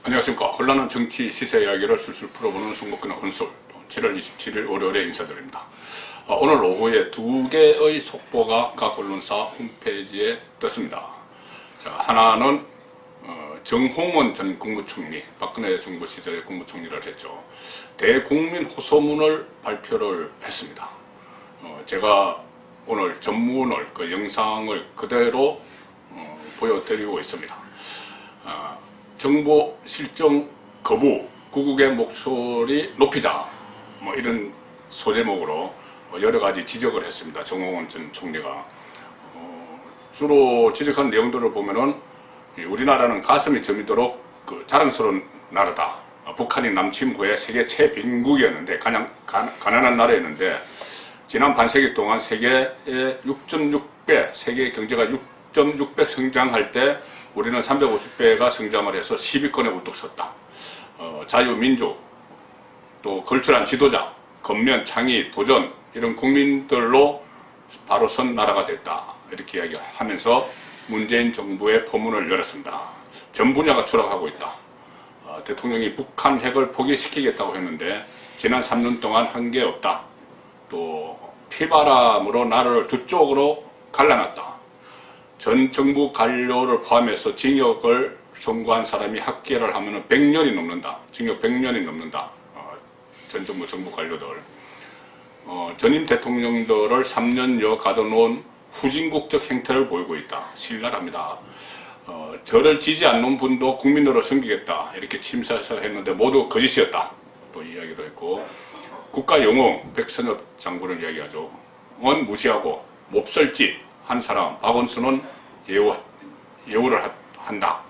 안녕하십니까. 혼란한 정치 시세 이야기를 술술 풀어보는 송목근의 혼술 7월 27일 월요일에 인사드립니다. 오늘 오후에 두 개의 속보가 각 언론사 홈페이지에 떴습니다. 자, 하나는 정홍원 전 국무총리, 박근혜 정부 시절에 국무총리를 했죠. 대국민 호소문을 발표를 했습니다. 제가 오늘 전문을, 그 영상을 그대로 보여드리고 있습니다. 정보 실정 거부, 구국의 목소리 높이자, 뭐 이런 소제목으로 여러 가지 지적을 했습니다. 정홍원 전 총리가. 주로 지적한 내용들을 보면은 우리나라는 가슴이 저미도록 자랑스러운 나라다. 북한이 남침 후에 세계 최빈국이었는데, 가난한 나라였는데, 지난 반세기 동안 세계의 6.6배, 세계 경제가 6.6배 성장할 때 우리는 350배가 성장을 해서 10위권에 우뚝 섰다. 자유민주, 또 걸출한 지도자, 건면, 창의, 도전 이런 국민들로 바로 선 나라가 됐다. 이렇게 이야기하면서 문재인 정부의 포문을 열었습니다. 전 분야가 추락하고 있다. 대통령이 북한 핵을 포기시키겠다고 했는데 지난 3년 동안 한 게 없다. 또 피바람으로 나라를 두 쪽으로 갈라놨다. 전 정부 관료를 포함해서 징역을 선고한 사람이 학계를 하면 100년이 넘는다. 징역 100년이 넘는다. 전 정부 관료들. 전임 대통령들을 3년여 가둬놓은 후진국적 행태를 보이고 있다. 신랄합니다. 저를 지지 않는 분도 국민으로 섬기겠다. 이렇게 침사해서 했는데 모두 거짓이었다. 또 이야기도 했고, 국가 영웅 백선엽 장군을 이야기하죠. 원 무시하고 몹쓸짓 한 사람 박원순은 예우를 한다.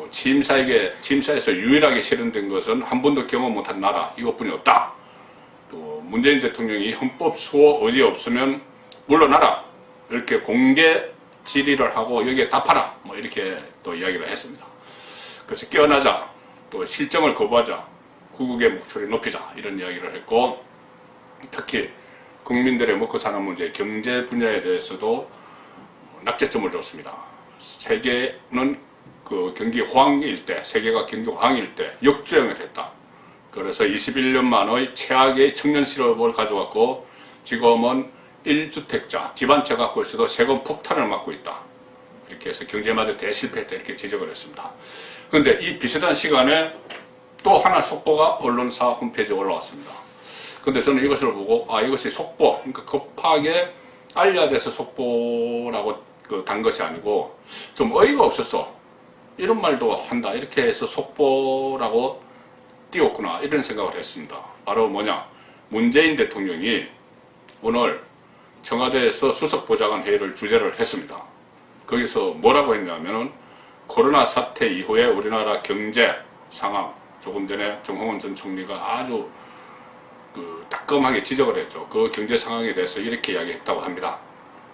침사에서 유일하게 실현된 것은 한 번도 경험 못한 나라 이것뿐이 없다. 또 문재인 대통령이 헌법 수호 의지 없으면 물러나라. 이렇게 공개 질의를 하고 여기에 답하라. 뭐 이렇게 또 이야기를 했습니다. 그래서 깨어나자. 또 실정을 거부하자. 구국의 목소리 높이자. 이런 이야기를 했고, 특히 국민들의 먹고 사는 문제, 경제 분야에 대해서도 낙제점을 줬습니다. 세계는 경기 호황일 때, 세계가 경기 호황일 때 역주행을 했다. 그래서 21년 만의 최악의 청년 실업을 가져왔고, 지금은 1주택자, 집 한 채 갖고 있어도 세금 폭탄을 맞고 있다. 이렇게 해서 경제마저 대실패했다. 이렇게 지적을 했습니다. 그런데 이 비슷한 시간에 또 하나 속보가 언론사 홈페이지에 올라왔습니다. 근데 저는 이것을 보고, 이것이 속보, 그러니까 급하게 알려야 돼서 속보라고 단 것이 아니고, 좀 어이가 없었어. 이런 말도 한다. 이렇게 해서 속보라고 띄웠구나. 이런 생각을 했습니다. 바로 뭐냐. 문재인 대통령이 오늘 청와대에서 수석보좌관 회의를 주재를 했습니다. 거기서 뭐라고 했냐면은, 코로나 사태 이후에 우리나라 경제 상황, 조금 전에 정홍원 전 총리가 아주 따끔하게 지적을 했죠. 그 경제 상황에 대해서 이렇게 이야기했다고 합니다.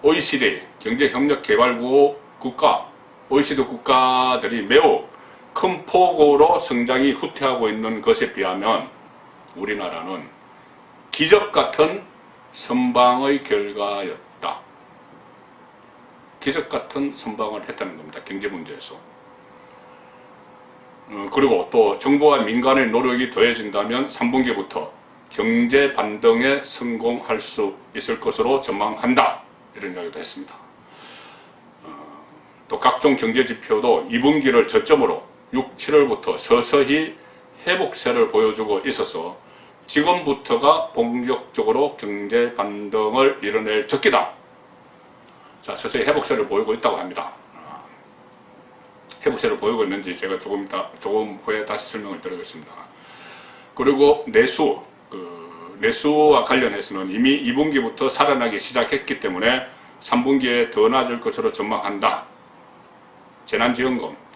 OECD, 경제협력개발구 국가, OECD 국가들이 매우 큰 폭으로 성장이 후퇴하고 있는 것에 비하면 우리나라는 기적같은 선방의 결과였다. 기적같은 선방을 했다는 겁니다. 경제 문제에서. 그리고 또 정부와 민간의 노력이 더해진다면 3분기부터 경제 반등에 성공할 수 있을 것으로 전망한다. 이런 이야기도 했습니다. 또 각종 경제 지표도 2분기를 저점으로 6, 7월부터 서서히 회복세를 보여주고 있어서 지금부터가 본격적으로 경제 반등을 이뤄낼 적기다. 자, 서서히 회복세를 보이고 있다고 합니다. 회복세를 보이고 있는지 제가 조금 후에 다시 설명을 드리겠습니다. 그리고 내수와 관련해서는 이미 2분기부터 살아나기 시작했기 때문에 3분기에 더 나아질 것으로 전망한다.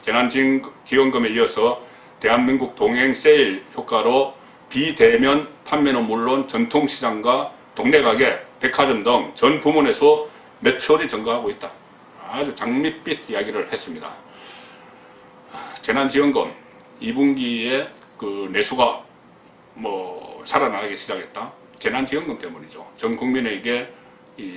재난지원금에 이어서 대한민국 동행 세일 효과로 비대면 판매는 물론 전통시장과 동네 가게, 백화점 등 전 부문에서 매출이 증가하고 있다. 아주 장밋빛 이야기를 했습니다. 재난지원금 2분기에 내수가 살아나기 시작했다. 재난지원금 때문이죠. 전 국민에게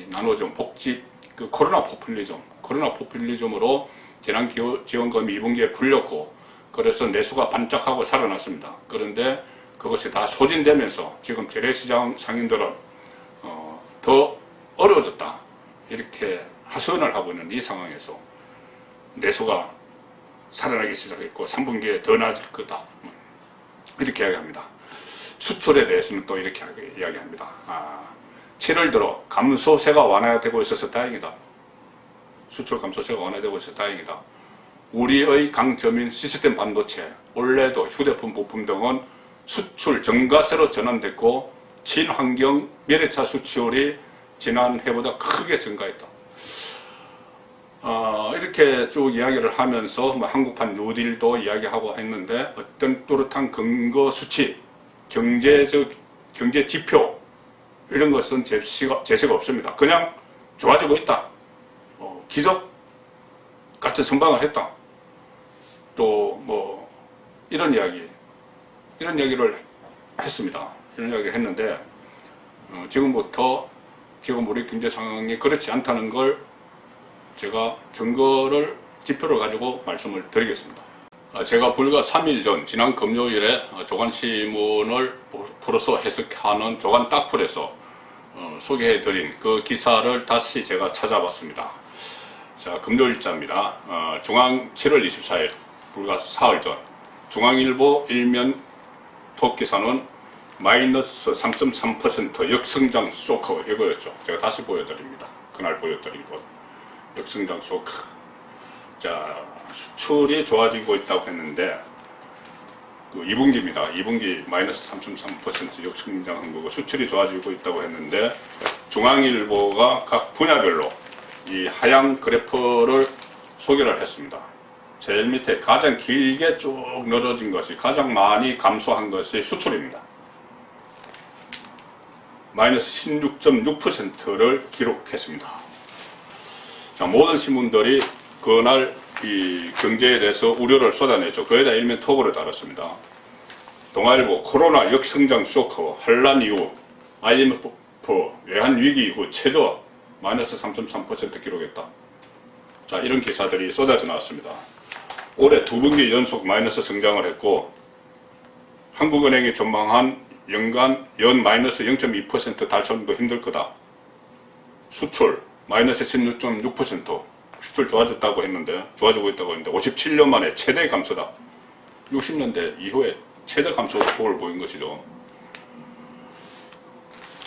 나눠준 복지, 코로나 포퓰리즘으로 재난지원금이 2분기에 풀렸고, 그래서 내수가 반짝하고 살아났습니다. 그런데 그것이 다 소진되면서 지금 재래시장 상인들은 더 어려워졌다, 이렇게 하소연을 하고 있는 이 상황에서 내수가 살아나기 시작했고 3분기에 더 나아질 거다, 이렇게 이야기합니다. 수출에 대해서는 또 이렇게 이야기합니다. 7월 들어 감소세가 완화되고 있어서 다행이다. 수출 감소세가 완화되고 있어서 다행이다. 우리의 강점인 시스템 반도체, 원래도 휴대폰 부품 등은 수출 증가세로 전환됐고 친환경 미래차 수출이 지난해보다 크게 증가했다. 이렇게 쭉 이야기를 하면서 한국판 뉴딜도 이야기하고 했는데 어떤 뚜렷한 근거 수치, 경제 지표 이런 것은 제시가 없습니다. 그냥 좋아지고 있다, 기적 같은 선방을 했다, 또 뭐 이런 이야기를 했습니다. 이런 이야기를 했는데 지금부터 지금 우리 경제 상황이 그렇지 않다는 걸 제가 증거를, 지표를 가지고 말씀을 드리겠습니다. 제가 불과 3일 전, 지난 금요일에 조간신문을 풀어서 해석하는 조간 딱풀에서 소개해드린 그 기사를 다시 제가 찾아봤습니다. 자, 금요일자입니다. 중앙 7월 24일, 불과 사흘 전, 중앙일보 일면 톱 기사는 마이너스 3.3% 역성장 쇼크, 이거였죠. 제가 다시 보여드립니다. 그날 보여드린 것. 역성장 쇼크. 자, 수출이 좋아지고 있다고 했는데, 2분기입니다. 2분기 마이너스 3.3% 역성장한 거고, 수출이 좋아지고 있다고 했는데, 중앙일보가 각 분야별로 이 하향 그래프를 소개를 했습니다. 제일 밑에 가장 길게 쭉 늘어진 것이, 가장 많이 감소한 것이 수출입니다. 마이너스 16.6%를 기록했습니다. 자, 모든 신문들이 그날 이 경제에 대해서 우려를 쏟아내죠. 거기다 일면 톱으로 다뤘습니다. 동아일보 코로나 역성장 쇼크, 한란 이후 IMF 외환 위기 이후 최저 마이너스 3.3% 기록했다. 자, 이런 기사들이 쏟아져 나왔습니다. 올해 2분기 연속 마이너스 성장을 했고, 한국은행이 전망한 연 마이너스 0.2% 달성도 힘들 거다. 수출 마이너스 16.6%, 수출 좋아지고 있다고 했는데 57년 만에 최대 감소다. 60년대 이후에 최대 감소폭을 보인 것이죠.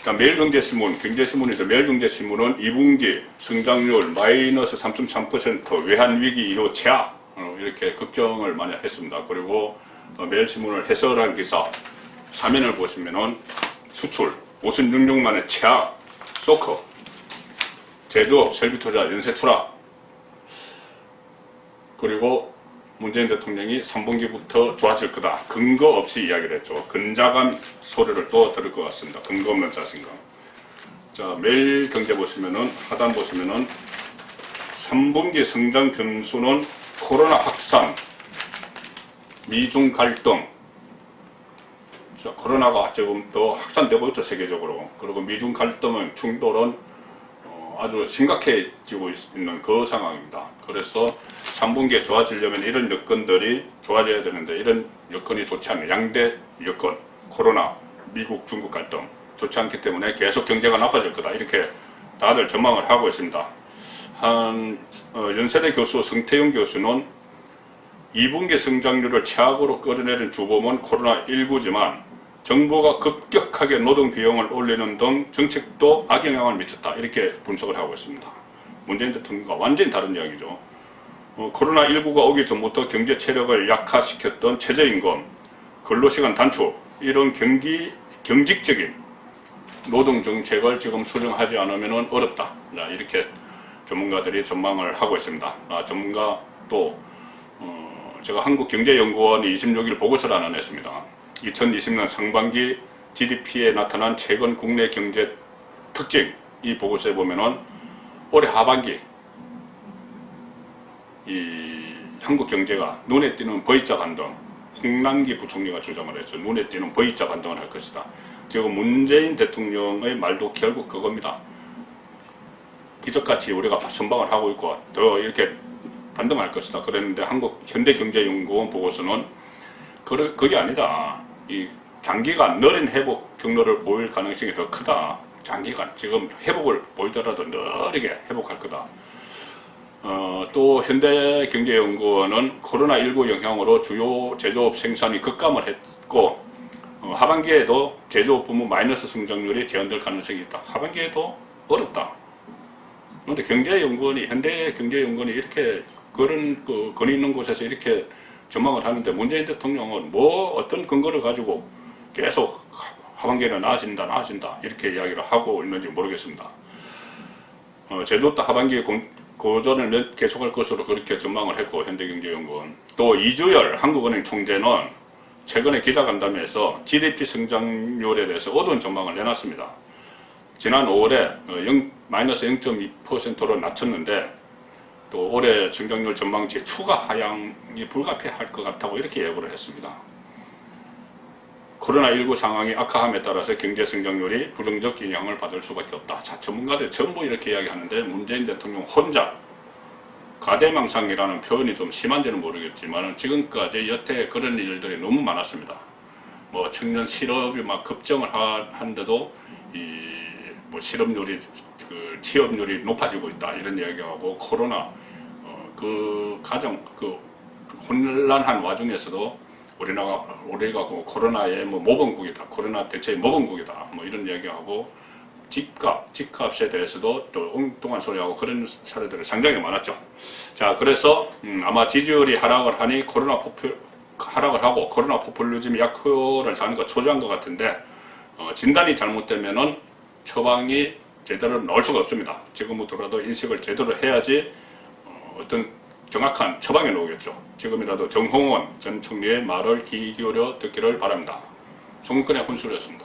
매일경제신문, 경제신문이죠. 매일경제신문은 2분기 성장률 마이너스 3.3%, 외환위기 이후 최악, 이렇게 걱정을 많이 했습니다. 그리고 매일신문을 해설한 기사 3면을 보시면은 수출 56년 만에 최악, 쇼크, 제조업, 설비투자, 연쇄 추락, 그리고 문재인 대통령이 3분기부터 좋아질 거다. 근거 없이 이야기를 했죠. 근자감 소리를 또 들을 것 같습니다. 근거 없는 자신감. 자, 매일경제 보시면은, 하단 보시면은 3분기 성장 변수는 코로나 확산, 미중 갈등. 자, 코로나가 지금 또 확산되고 있죠, 세계적으로. 그리고 미중 갈등은, 충돌은 아주 심각해지고 있는 그 상황입니다. 그래서 3분기에 좋아지려면 이런 여건들이 좋아져야 되는데, 이런 여건이 좋지 않은 양대 여건, 코로나, 미국, 중국 갈등 좋지 않기 때문에 계속 경제가 나빠질 거다, 이렇게 다들 전망을 하고 있습니다. 연세대 교수 성태용 교수는 2분기 성장률을 최악으로 끌어내린 주범은 코로나19지만 정부가 급격하게 노동 비용을 올리는 등 정책도 악영향을 미쳤다, 이렇게 분석을 하고 있습니다. 문재인 대통령과 완전히 다른 이야기죠. 코로나19가 오기 전부터 경제 체력을 약화시켰던 최저임금, 근로시간 단축, 이런 경직적인 노동 정책을 지금 수정하지 않으면 어렵다, 이렇게 전문가들이 전망을 하고 있습니다. 전문가 또 제가 한국경제연구원이 26일 보고서를 하나 냈습니다. 2020년 상반기 GDP에 나타난 최근 국내 경제 특징, 이 보고서에 보면은 올해 하반기 이 한국 경제가 눈에 띄는 V자 반등, 홍남기 부총리가 주장을 했죠. 눈에 띄는 V자 반등을 할 것이다. 지금 문재인 대통령의 말도 결국 그겁니다. 기적같이 우리가 선방을 하고 있고 더 이렇게 반등할 것이다 그랬는데 현대경제연구원 보고서는 그게 아니다. 이 장기간 느린 회복 경로를 보일 가능성이 더 크다. 장기간 지금 회복을 보이더라도 느리게 회복할 거다. 또 현대경제연구원은 코로나19 영향으로 주요 제조업 생산이 급감을 했고 하반기에도 제조업 부문 마이너스 성장률이 제한될 가능성이 있다. 하반기에도 어렵다. 그런데 현대경제연구원이 이렇게 그런 권위 있는 곳에서 이렇게 전망을 하는데 문재인 대통령은 어떤 근거를 가지고 계속 하반기에는 나아진다 이렇게 이야기를 하고 있는지 모르겠습니다. 제조업도 하반기에 고전을 계속할 것으로 그렇게 전망을 했고 현대경제연구원 또 이주열 한국은행 총재는 최근에 기자간담회에서 GDP 성장률에 대해서 어두운 전망을 내놨습니다. 지난 5월에 마이너스 0.2%로 낮췄는데 또 올해 성장률 전망치의 추가 하향이 불가피할 것 같다고 이렇게 예고를 했습니다. 코로나19 상황이 악화함에 따라서 경제 성장률이 부정적 영향을 받을 수밖에 없다. 자, 전문가들 전부 이렇게 이야기하는데 문재인 대통령 혼자 가대망상이라는 표현이 좀 심한지는 모르겠지만 지금까지 여태 그런 일들이 너무 많았습니다. 청년 실업이 막 급증을 하는데도 실업률이 취업률이 높아지고 있다 이런 이야기하고 코로나 가장 혼란한 와중에서도 우리가 코로나의 모범국이다. 코로나 대체의 모범국이다. 이런 이야기하고 집값에 대해서도 또 엉뚱한 소리하고 그런 사례들이 상당히 많았죠. 자, 그래서 아마 지지율이 하락을 하고 코로나 포퓰리즘이 약효를 다하는 거 초조한 것 같은데 진단이 잘못되면은 처방이 제대로 나올 수가 없습니다. 지금부터라도 인식을 제대로 해야지 어떤 정확한 처방이 나오겠죠. 지금이라도 정홍원 전 총리의 말을 귀 기울여 듣기를 바랍니다. 송근의 혼술이었습니다.